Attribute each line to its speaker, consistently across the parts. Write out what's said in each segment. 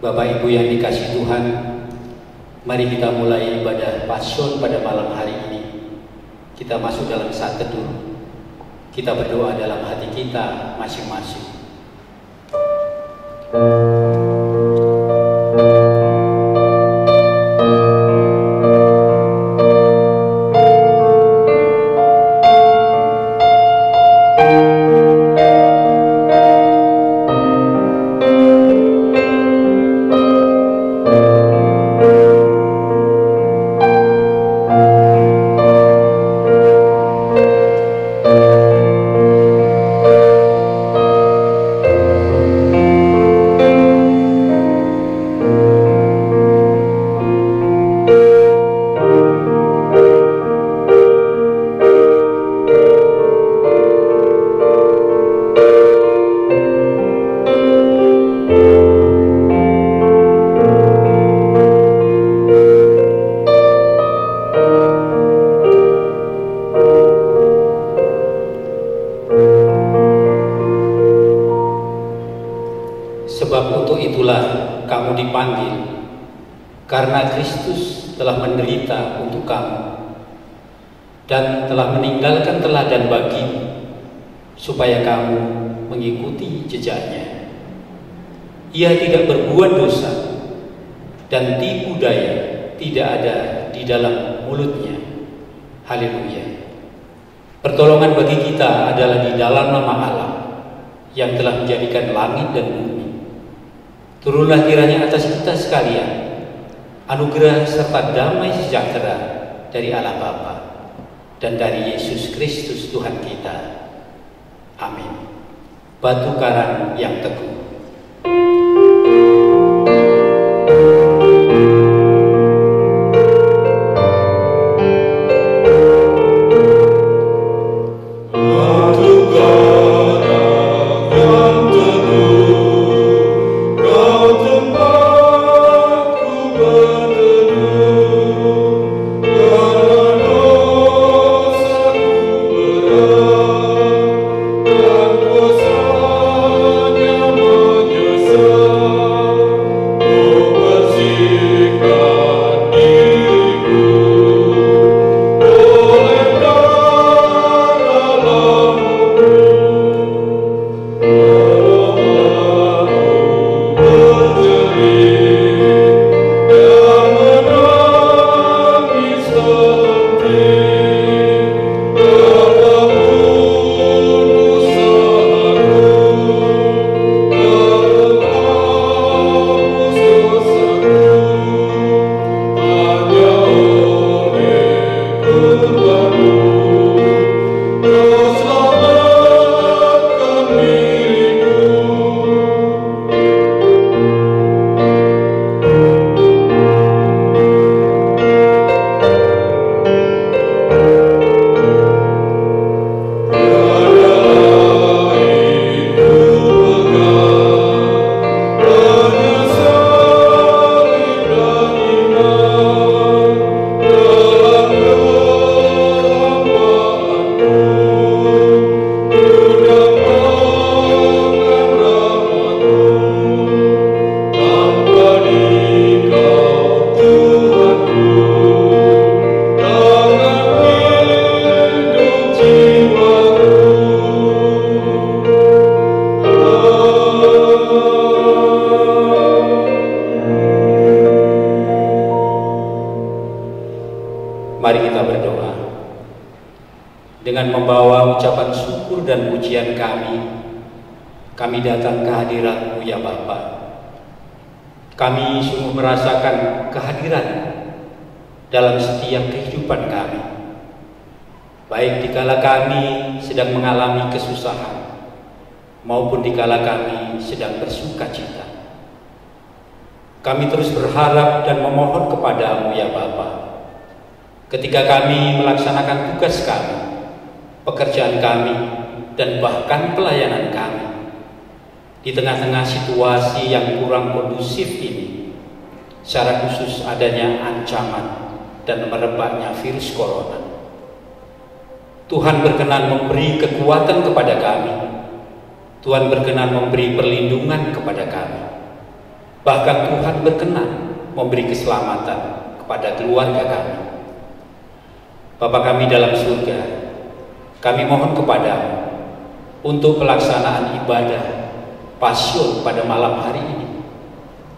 Speaker 1: Bapak Ibu yang dikasihi Tuhan, mari kita mulai ibadah Pasion pada malam hari ini. Kita masuk dalam saat teduh. Kita berdoa dalam hati kita masing-masing. Sebab untuk itulah kamu dipanggil, karena Kristus telah menderita untuk kamu dan telah meninggalkan teladan bagimu, supaya kamu mengikuti jejaknya. Ia tidak berbuat dosa, dan tipu daya tidak ada di dalam mulutnya. Haleluya. Pertolongan bagi kita adalah di dalam nama Allah yang telah menjadikan langit dan bumi. Turunlah kiranya atas kita sekalian anugerah serta damai sejahtera dari Allah Bapa dan dari Yesus Kristus Tuhan kita. Amin. Batu karang yang teguh. Mari kita berdoa. Dengan membawa ucapan syukur dan pujian kami datang ke hadirat-Mu ya Bapa. Kami sungguh merasakan kehadiran dalam setiap kehidupan kami. Baik dikala kami sedang mengalami kesusahan, maupun dikala kami sedang bersuka cita. Kami terus berharap dan memohon kepada-Mu ya Bapa. Ketika kami melaksanakan tugas kami, pekerjaan kami, dan bahkan pelayanan kami, di tengah-tengah situasi yang kurang kondusif ini, secara khusus adanya ancaman dan merebaknya virus corona, Tuhan berkenan memberi kekuatan kepada kami. Tuhan berkenan memberi perlindungan kepada kami. Bahkan Tuhan berkenan memberi keselamatan kepada keluarga kami. Bapa kami dalam surga, kami mohon kepadamu untuk pelaksanaan ibadah Pasyun pada malam hari ini.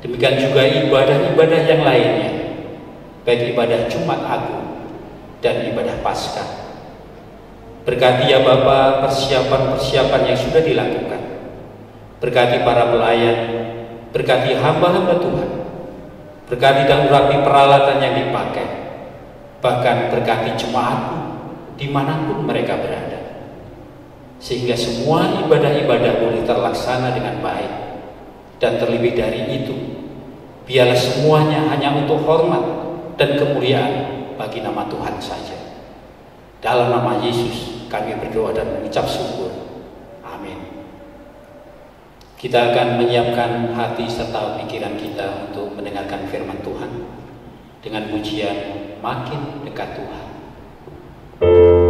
Speaker 1: Demikian juga ibadah-ibadah yang lainnya, baik ibadah Jumat Agung dan ibadah Paskah. Berkati ya Bapa persiapan-persiapan yang sudah dilakukan. Berkati para pelayan, berkati hamba-hamba Tuhan, berkati dan urapi peralatan yang dipakai, bahkan berkati jemaatmu dimanapun mereka berada, sehingga semua ibadah-ibadah boleh terlaksana dengan baik. Dan terlebih dari itu, biarlah semuanya hanya untuk hormat dan kemuliaan bagi nama Tuhan saja. Dalam nama Yesus kami berdoa dan mengucap syukur. Amin. Kita akan menyiapkan hati serta pikiran kita untuk mendengarkan firman Tuhan dengan pujian Makin Dekat Tuhan.
Speaker 2: Oh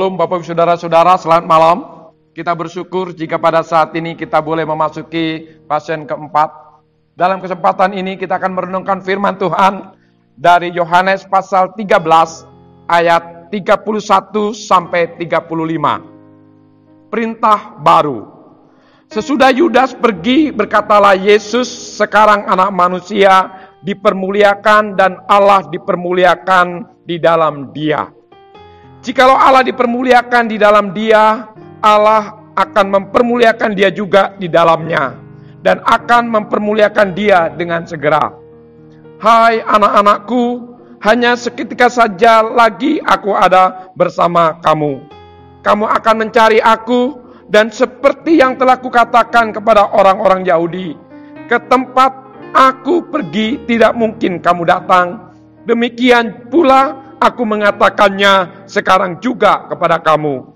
Speaker 2: Shalom Bapak Ibu Saudara-saudara, selamat malam. Kita bersyukur jika pada saat ini kita boleh memasuki pasien keempat. Dalam kesempatan ini kita akan merenungkan firman Tuhan dari Yohanes pasal 13 ayat 31 sampai 35. Perintah baru. Sesudah Yudas pergi, berkatalah Yesus, sekarang anak manusia dipermuliakan dan Allah dipermuliakan di dalam Dia. Jikalau Allah dipermuliakan di dalam Dia, Allah akan mempermuliakan Dia juga di dalamnya, dan akan mempermuliakan Dia dengan segera. Hai anak-anakku, hanya seketika saja lagi aku ada bersama kamu. Kamu akan mencari aku, dan seperti yang telah kukatakan kepada orang-orang Yahudi, ke tempat aku pergi tidak mungkin kamu datang. Demikian pula aku mengatakannya sekarang juga kepada kamu.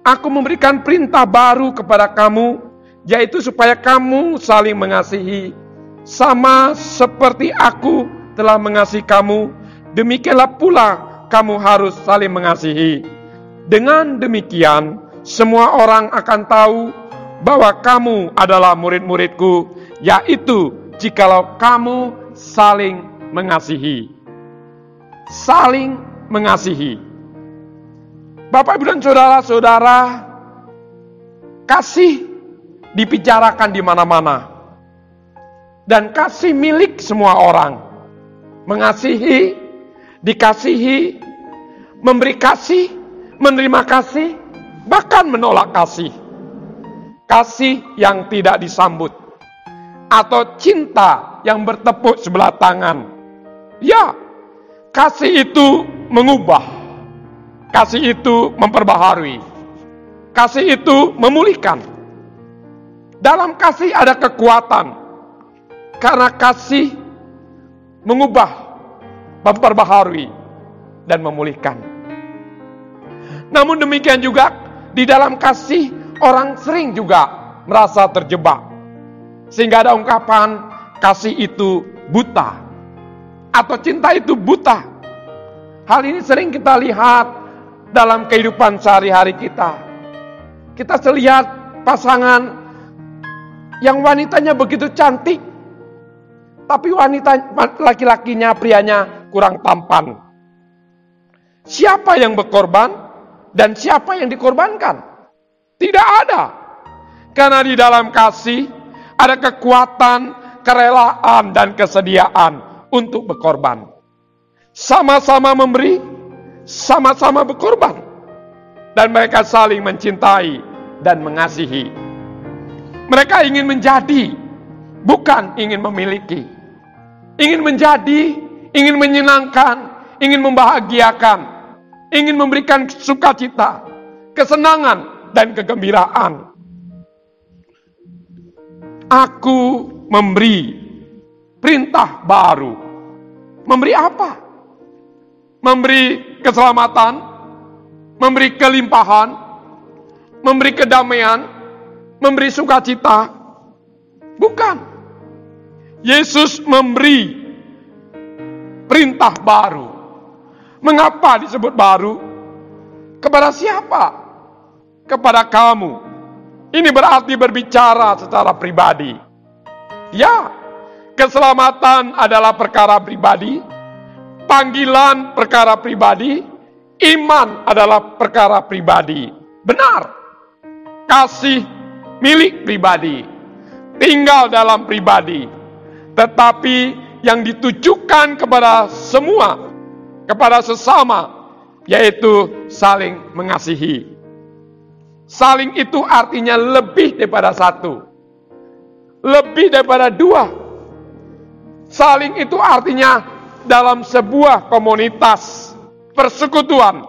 Speaker 2: Aku memberikan perintah baru kepada kamu, yaitu supaya kamu saling mengasihi. Sama seperti aku telah mengasihi kamu, demikianlah pula kamu harus saling mengasihi. Dengan demikian, semua orang akan tahu bahwa kamu adalah murid-muridku, yaitu jikalau kamu saling mengasihi. Saling mengasihi. Bapak, Ibu, dan saudara-saudara, kasih dibicarakan di mana-mana. Dan kasih milik semua orang. Mengasihi, dikasihi, memberi kasih, menerima kasih, bahkan menolak kasih. Kasih yang tidak disambut. Atau cinta yang bertepuk sebelah tangan. Ya, kasih itu mengubah. Kasih itu memperbaharui. Kasih itu memulihkan. Dalam kasih ada kekuatan. Karena kasih mengubah, memperbaharui, dan memulihkan. Namun demikian juga, di dalam kasih, orang sering juga merasa terjebak. Sehingga ada ungkapan, kasih itu buta. Atau cinta itu buta. Hal ini sering kita lihat dalam kehidupan sehari-hari kita. Kita lihat pasangan yang wanitanya begitu cantik, tapi wanita laki-lakinya, prianya kurang tampan. Siapa yang berkorban dan siapa yang dikorbankan? Tidak ada. Karena di dalam kasih ada kekuatan, kerelaan, dan kesediaan untuk berkorban. Sama-sama memberi, sama-sama berkorban. Dan mereka saling mencintai dan mengasihi. Mereka ingin menjadi, bukan ingin memiliki. Ingin menjadi, ingin menyenangkan, ingin membahagiakan, ingin memberikan sukacita, kesenangan, dan kegembiraan. Aku memberi perintah baru. Memberi apa? Memberi keselamatan, memberi kelimpahan, memberi kedamaian, memberi sukacita. Bukan. Yesus memberi perintah baru. Mengapa disebut baru? Kepada siapa? Kepada kamu. Ini berarti berbicara secara pribadi. Ya, keselamatan adalah perkara pribadi, panggilan perkara pribadi, iman adalah perkara pribadi. Benar. Kasih milik pribadi, tinggal dalam pribadi. Tetapi yang ditujukan kepada semua, kepada sesama, yaitu saling mengasihi. Saling itu artinya lebih daripada satu. Lebih daripada dua. Saling itu artinya dalam sebuah komunitas, persekutuan,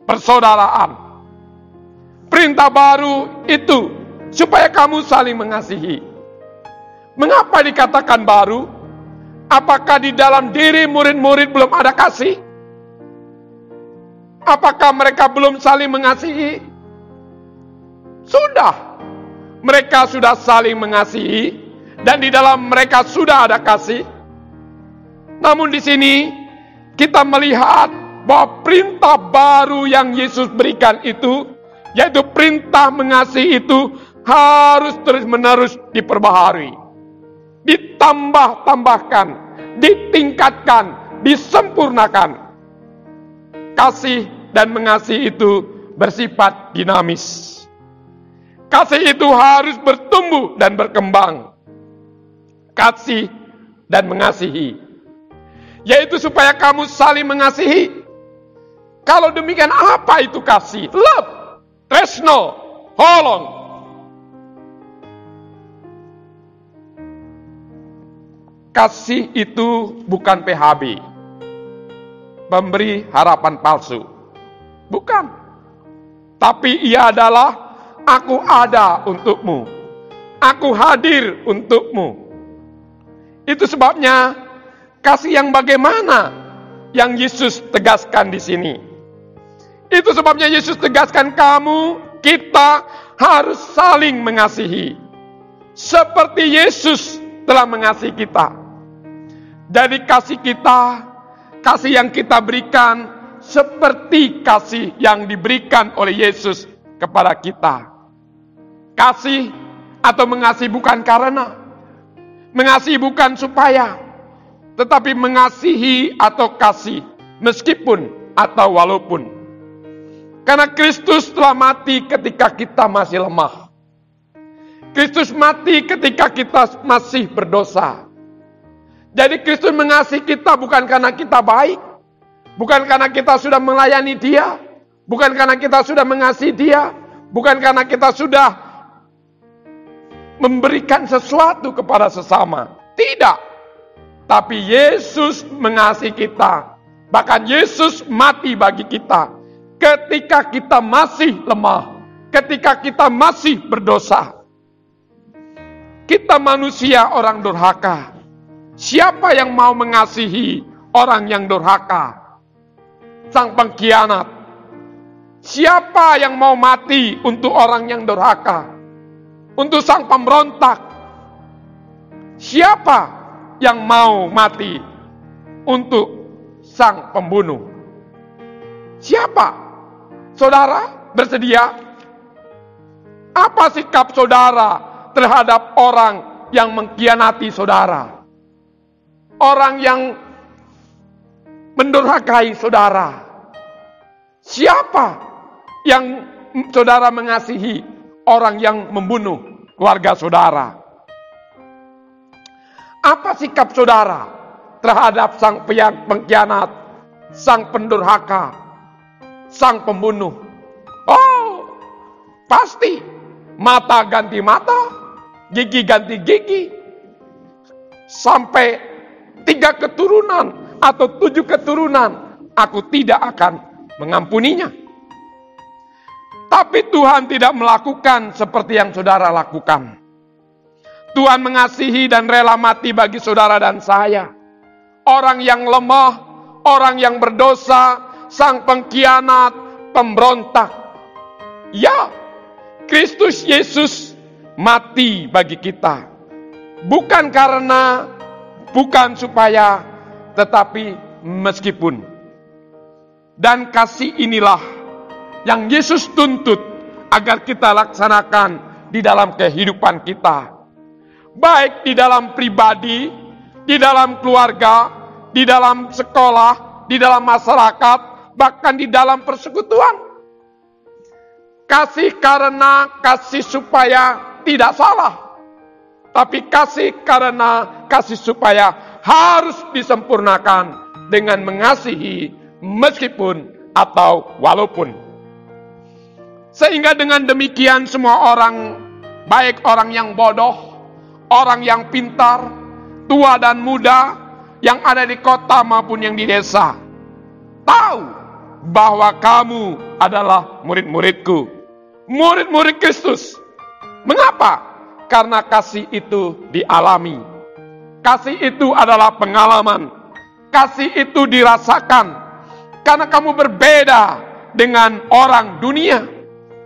Speaker 2: persaudaraan. Perintah baru itu supaya kamu saling mengasihi. Mengapa dikatakan baru? Apakah di dalam diri murid-murid belum ada kasih? Apakah mereka belum saling mengasihi? Sudah. Mereka sudah saling mengasihi dan di dalam mereka sudah ada kasih. Namun di sini kita melihat bahwa perintah baru yang Yesus berikan itu, yaitu perintah mengasihi itu, harus terus-menerus diperbaharui, ditambah-tambahkan, ditingkatkan, disempurnakan. Kasih dan mengasihi itu bersifat dinamis. Kasih itu harus bertumbuh dan berkembang. Kasih dan mengasihi, yaitu supaya kamu saling mengasihi. Kalau demikian, apa itu kasih? Love, tresno, holon. Kasih itu bukan PHB, memberi harapan palsu. Bukan. Tapi ia adalah, aku ada untukmu. Aku hadir untukmu. Itu sebabnya kasih yang bagaimana yang Yesus tegaskan di sini. Itu sebabnya Yesus tegaskan kita harus saling mengasihi. Seperti Yesus telah mengasihi kita. Jadi kasih kita, kasih yang kita berikan, seperti kasih yang diberikan oleh Yesus kepada kita. Kasih atau mengasihi bukan karena, mengasihi bukan supaya, tetapi mengasihi atau kasih meskipun atau walaupun. Karena Kristus telah mati ketika kita masih lemah. Kristus mati ketika kita masih berdosa. Jadi Kristus mengasihi kita bukan karena kita baik, bukan karena kita sudah melayani Dia, bukan karena kita sudah mengasihi Dia, bukan karena kita sudah memberikan sesuatu kepada sesama. Tidak. Tapi Yesus mengasihi kita. Bahkan Yesus mati bagi kita ketika kita masih lemah, ketika kita masih berdosa. Kita manusia orang durhaka. Siapa yang mau mengasihi orang yang durhaka? Sang pengkhianat. Siapa yang mau mati untuk orang yang durhaka? Untuk sang pemberontak? Siapa yang mau mati untuk sang pembunuh? Siapa? Saudara bersedia? Apa sikap saudara terhadap orang yang mengkhianati saudara? Orang yang mendurhakai saudara? Siapa yang saudara mengasihi? Orang yang membunuh keluarga saudara. Apa sikap saudara terhadap sang pengkhianat, sang pendurhaka, sang pembunuh? Oh, pasti mata ganti mata, gigi ganti gigi, sampai 3 keturunan atau 7 keturunan, aku tidak akan mengampuninya. Tapi Tuhan tidak melakukan seperti yang saudara lakukan. Tuhan mengasihi dan rela mati bagi saudara dan saya. Orang yang lemah, orang yang berdosa, sang pengkhianat, pemberontak. Ya, Kristus Yesus mati bagi kita. Bukan karena, bukan supaya, tetapi meskipun. Dan kasih inilah yang Yesus tuntut agar kita laksanakan di dalam kehidupan kita. Baik di dalam pribadi, di dalam keluarga, di dalam sekolah, di dalam masyarakat, bahkan di dalam persekutuan. Kasih karena, kasih supaya tidak salah. Tapi kasih karena, kasih supaya harus disempurnakan dengan mengasihi meskipun atau walaupun. Sehingga dengan demikian semua orang, baik orang yang bodoh, orang yang pintar, tua dan muda, yang ada di kota maupun yang di desa, tahu bahwa kamu adalah murid-muridku, murid-murid Kristus. Mengapa? Karena kasih itu dialami. Kasih itu adalah pengalaman. Kasih itu dirasakan. Karena kamu berbeda dengan orang dunia.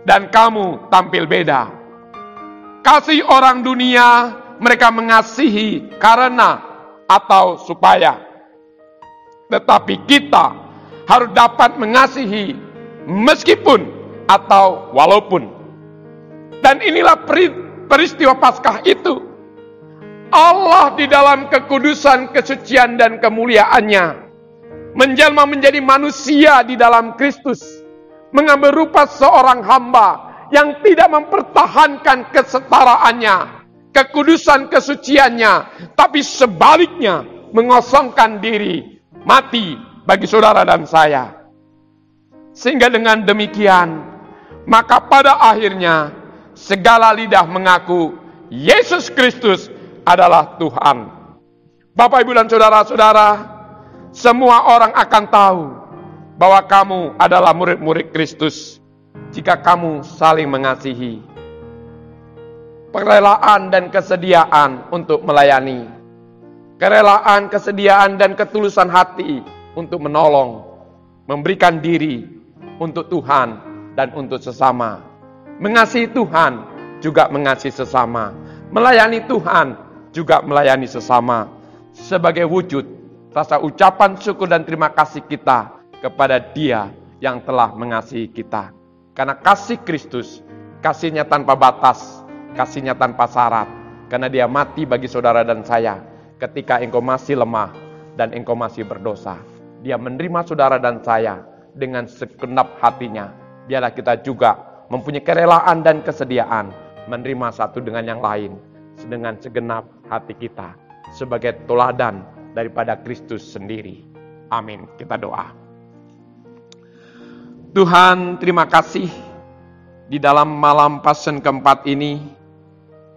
Speaker 2: Dan kamu tampil beda. Kasih orang dunia, mereka mengasihi karena atau supaya. Tetapi kita harus dapat mengasihi meskipun atau walaupun. Dan inilah peristiwa Paskah itu. Allah di dalam kekudusan, kesucian, dan kemuliaannya menjelma menjadi manusia di dalam Kristus, mengambil rupa seorang hamba yang tidak mempertahankan kesetaraannya, kekudusan kesuciannya, tapi sebaliknya mengosongkan diri, mati bagi saudara dan saya. Sehingga dengan demikian, maka pada akhirnya segala lidah mengaku Yesus Kristus adalah Tuhan. Bapak, Ibu, dan saudara-saudara, semua orang akan tahu bahwa kamu adalah murid-murid Kristus jika kamu saling mengasihi. Kerelaan dan kesediaan untuk melayani, kerelaan, kesediaan, dan ketulusan hati untuk menolong, memberikan diri untuk Tuhan dan untuk sesama. Mengasihi Tuhan juga mengasihi sesama. Melayani Tuhan juga melayani sesama. Sebagai wujud rasa ucapan syukur dan terima kasih kita kepada Dia yang telah mengasihi kita. Karena kasih Kristus, kasih-Nya tanpa batas, kasih-Nya tanpa syarat. Karena Dia mati bagi saudara dan saya ketika engkau masih lemah dan engkau masih berdosa. Dia menerima saudara dan saya dengan segenap hatinya. Biarlah kita juga mempunyai kerelaan dan kesediaan menerima satu dengan yang lain dengan segenap hati kita sebagai teladan daripada Kristus sendiri. Amin. Kita doa. Tuhan, terima kasih di dalam malam Passion keempat ini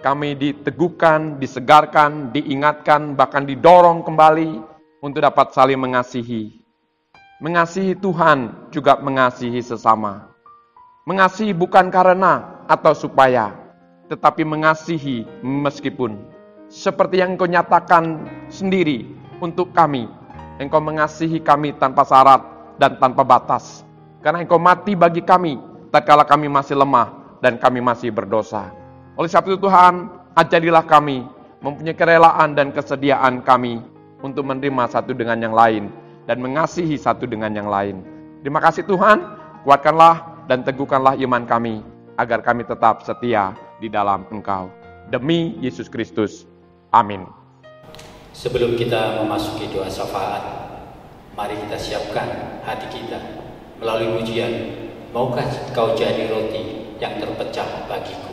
Speaker 2: kami diteguhkan, disegarkan, diingatkan, bahkan didorong kembali untuk dapat saling mengasihi. Mengasihi Tuhan juga mengasihi sesama. Mengasihi bukan karena atau supaya, tetapi mengasihi meskipun. Seperti yang Engkau nyatakan sendiri untuk kami. Engkau mengasihi kami tanpa syarat dan tanpa batas. Karena Engkau mati bagi kami tatkala kami masih lemah dan kami masih berdosa. Oleh sebab itu Tuhan, ajarilah kami mempunyai kerelaan dan kesediaan kami untuk menerima satu dengan yang lain dan mengasihi satu dengan yang lain. Terima kasih Tuhan, kuatkanlah dan teguhkanlah iman kami agar kami tetap setia di dalam Engkau. Demi Yesus Kristus. Amin.
Speaker 1: Sebelum kita memasuki doa syafaat, mari kita siapkan hati kita melalui pujian, maukah kau jadi roti yang terpecah bagiku.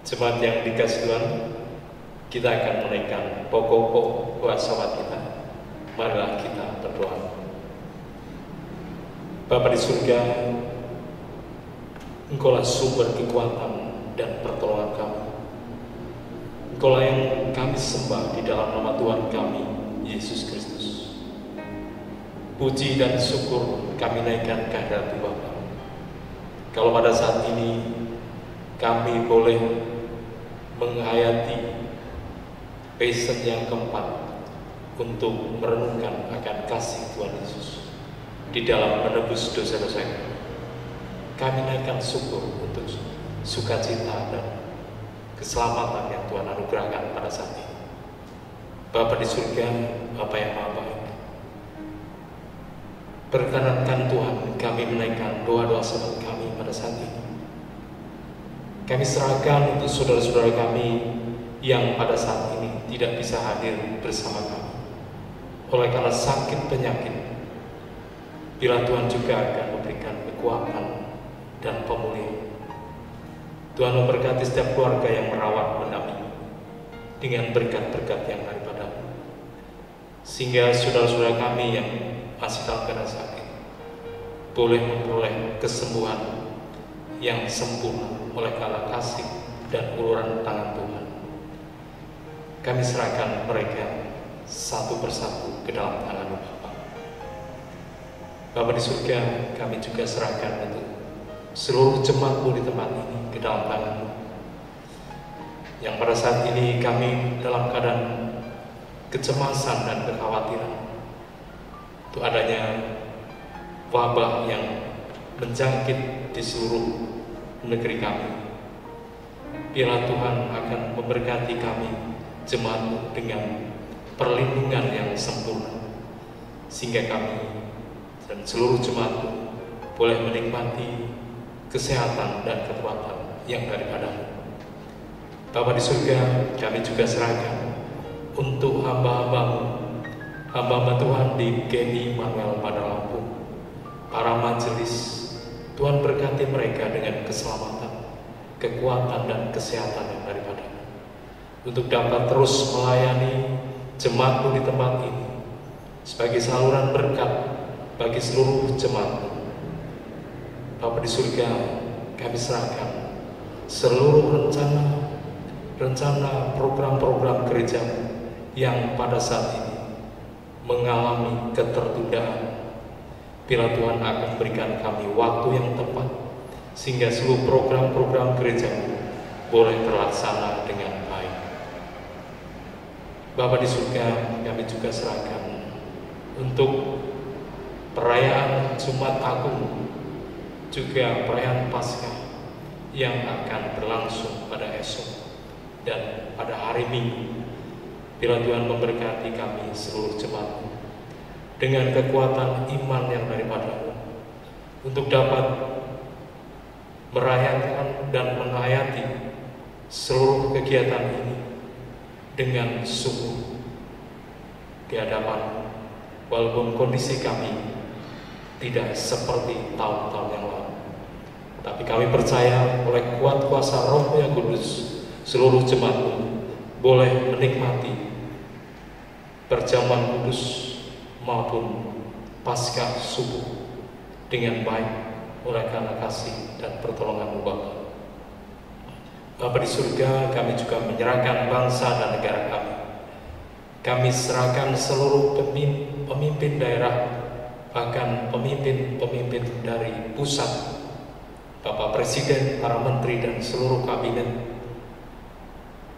Speaker 3: Jemaat yang dikasih Tuhan, kita akan menaikkan pokok-pokok doa syafaat kita. Marilah kita berdoa. Bapa di surga, Engkaulah sumber kekuatan dan pertolongan kami. Engkaulah yang kami sembah di dalam nama Tuhan kami, Yesus Kristus. puji dan syukur kami naikkan ke hadirat Bapa. Kalau pada saat ini kami boleh menghayati passion yang keempat untuk merenungkan akan kasih Tuhan Yesus di dalam menebus dosa-dosa kami naikkan syukur untuk sukacita dan keselamatan yang Tuhan anugerahkan pada saat ini. Bapa di surga, Bapa yang Maha Baik, perkenankan Tuhan kami menaikkan doa-doa saudara kami pada saat ini. Kami serahkan untuk saudara-saudara kami yang pada saat ini tidak bisa hadir bersama kami oleh karena sakit penyakit. Bila Tuhan juga akan memberikan kekuatan dan pemulihan. Tuhan memberkati setiap keluarga yang merawat mendampingi dengan berkat-berkat yang daripada-Mu, sehingga saudara-saudara kami yang masih dalam keadaan sakit boleh memperoleh kesembuhan yang sempurna oleh karena kasih dan uluran tangan Tuhan. Kami serahkan mereka satu persatu ke dalam tangan-Mu, Bapa. Bapa di surga, kami juga serahkan untuk seluruh jemaat-Mu di tempat ini ke dalam tangan-Mu, yang pada saat ini kami dalam keadaan kecemasan dan kekhawatiran untuk adanya wabah yang menjangkit di seluruh negeri kami. Biarlah Tuhan akan memberkati kami jemaat-Mu dengan perlindungan yang sempurna, sehingga kami dan seluruh jemaat-Mu boleh menikmati kesehatan dan kekuatan yang daripada-Mu. Bapa di surga, kami juga serahkan untuk hamba-hamba-Mu, hamba-hamba Tuhan di GMI Manuel pada Lampung, para majelis. Tuhan berkati mereka dengan keselamatan, kekuatan dan kesehatan yang daripada-Mu, untuk dapat terus melayani jemaat-Mu di tempat ini sebagai saluran berkat bagi seluruh jemaat-Mu. Bapa di surga, kami serahkan seluruh rencana program-program gereja yang pada saat ini mengalami ketertundaan. Bila Tuhan akan berikan kami waktu yang tepat, sehingga seluruh program-program gereja boleh terlaksana dengan baik. Bapa di surga, kami juga serahkan untuk perayaan Jumat Agung, juga perayaan Paskah yang akan berlangsung pada esok dan pada hari Minggu. Bila Tuhan memberkati kami seluruh jemaat dengan kekuatan iman yang daripada-Mu, untuk dapat merayakan dan menghayati seluruh kegiatan ini dengan sungguh di hadapan, walaupun kondisi kami tidak seperti tahun-tahun yang lalu, tapi kami percaya oleh kuat kuasa Roh yang Kudus, seluruh jemaat-Mu boleh menikmati perjamuan kudus maupun Paskah subuh dengan baik oleh karena kasih dan pertolongan-Mu, Bapa. Bapa di surga, kami juga menyerahkan bangsa dan negara kami. Kami serahkan seluruh pemimpin daerah, bahkan pemimpin-pemimpin dari pusat, Bapak Presiden, para menteri dan seluruh kabinet.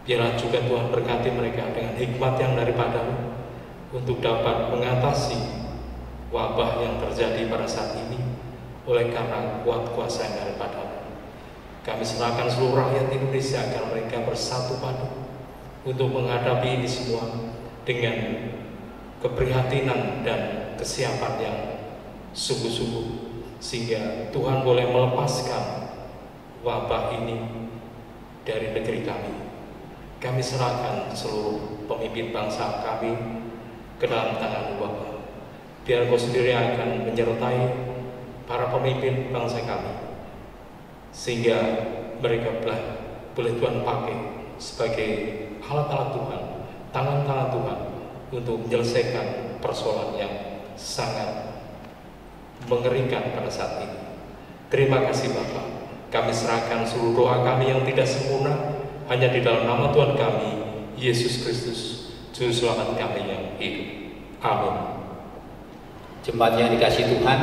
Speaker 3: Biarlah juga Tuhan berkati mereka dengan hikmat yang daripada-Mu untuk dapat mengatasi wabah yang terjadi pada saat ini oleh karena kuat kuasa yang daripada-Mu. Kami serahkan seluruh rakyat Indonesia agar mereka bersatu padu untuk menghadapi ini semua dengan keprihatinan dan kesiapan yang sungguh-sungguh, sehingga Tuhan boleh melepaskan wabah ini dari negeri kami. Kami serahkan seluruh pemimpin bangsa kami ke dalam tangan-Mu, Bapa. Biar Kau sendiri akan menyertai para pemimpin bangsa kami, sehingga mereka boleh Tuhan pakai sebagai alat-alat Tuhan, tangan-tangan Tuhan untuk menyelesaikan persoalan yang sangat mengerikan pada saat ini. Terima kasih Bapa. Kami serahkan seluruh doa kami yang tidak sempurna hanya di dalam nama Tuhan kami, Yesus Kristus, Juru Selamat kami yang hidup. Amin.
Speaker 1: Jemaat yang dikasihi Tuhan,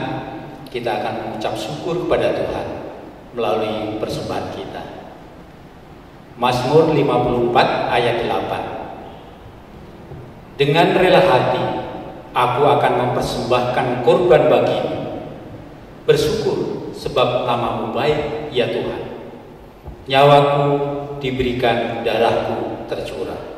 Speaker 1: kita akan mengucap syukur kepada Tuhan melalui persembahan kita. Mazmur 54 ayat 8. Dengan rela hati, aku akan mempersembahkan korban bagimu. Bersyukur sebab nama-Mu baik, ya Tuhan. Nyawaku diberikan, darahku tercurah.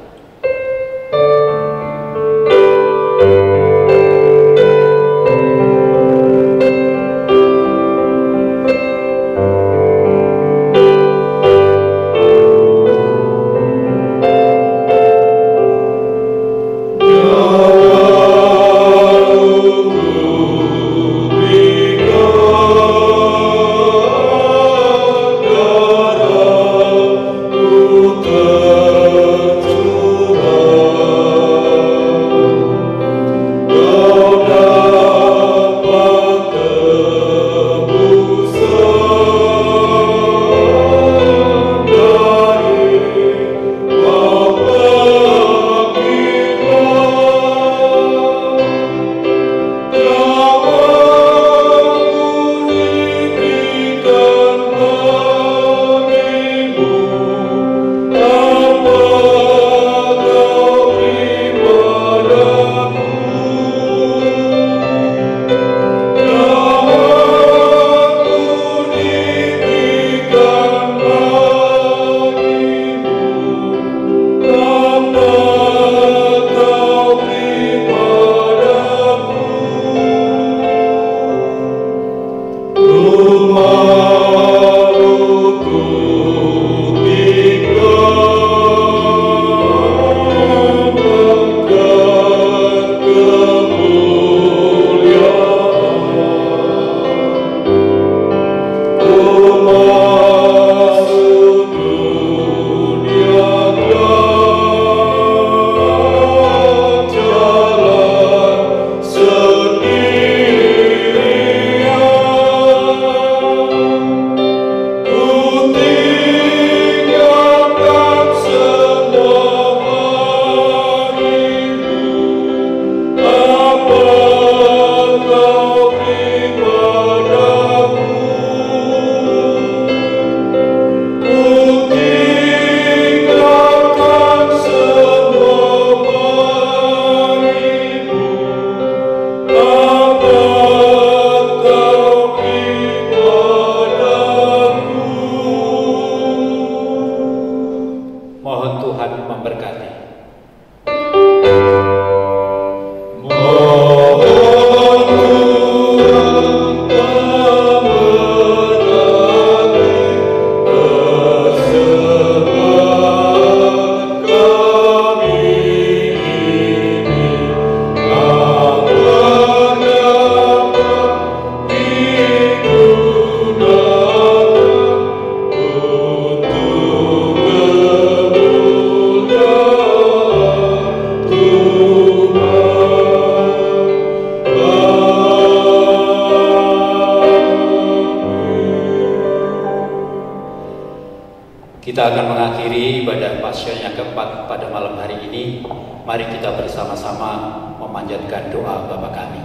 Speaker 1: Kita akan mengakhiri ibadah Paskah yang keempat pada malam hari ini. Mari kita bersama-sama memanjatkan doa Bapa kami.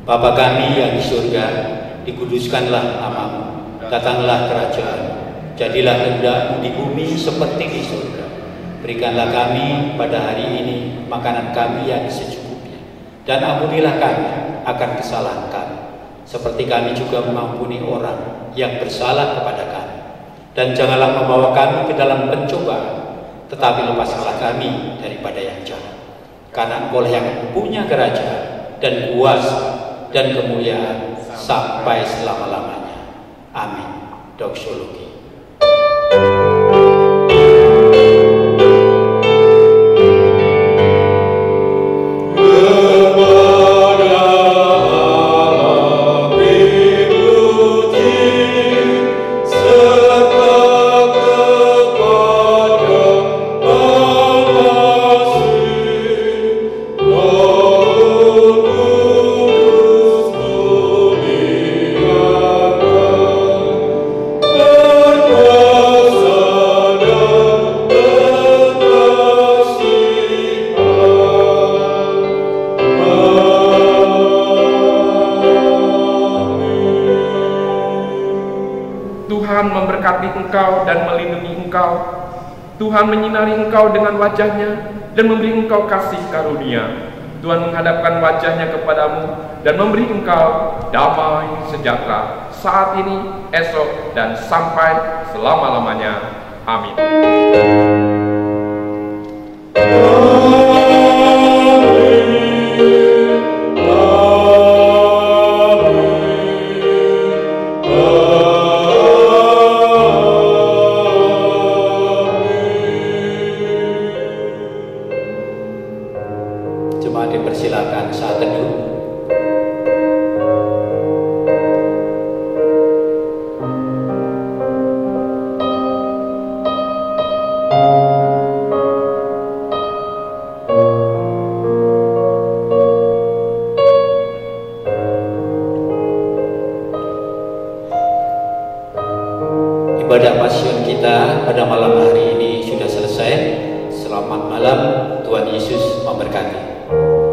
Speaker 1: Bapa kami yang di surga, dikuduskanlah nama-Mu, datanglah kerajaan, jadilah kehendak-Mu di bumi seperti di surga. Berikanlah kami pada hari ini makanan kami yang secukupnya, dan ampunilah kami akan kesalahan kami, seperti kami juga mengampuni orang yang bersalah kepada kami. Dan janganlah membawa kami ke dalam pencobaan, tetapi lepaskanlah kami daripada yang jahat. Karena Engkau yang punya kerajaan dan kuasa dan kemuliaan sampai selama-lamanya. Amin. Doxologi.
Speaker 4: Oh
Speaker 2: engkau dan melindungi engkau. Tuhan menyinari engkau dengan wajah-Nya dan memberi engkau kasih karunia. Tuhan menghadapkan wajah-Nya kepadamu dan memberi engkau damai sejahtera saat ini, esok, dan sampai selama-lamanya. Amin.
Speaker 1: Jemaat dipersilakan saat teduh. Ibadah Pasion kita pada malam hari ini sudah selesai. Selamat malam, Tuhan Yesus memberkati.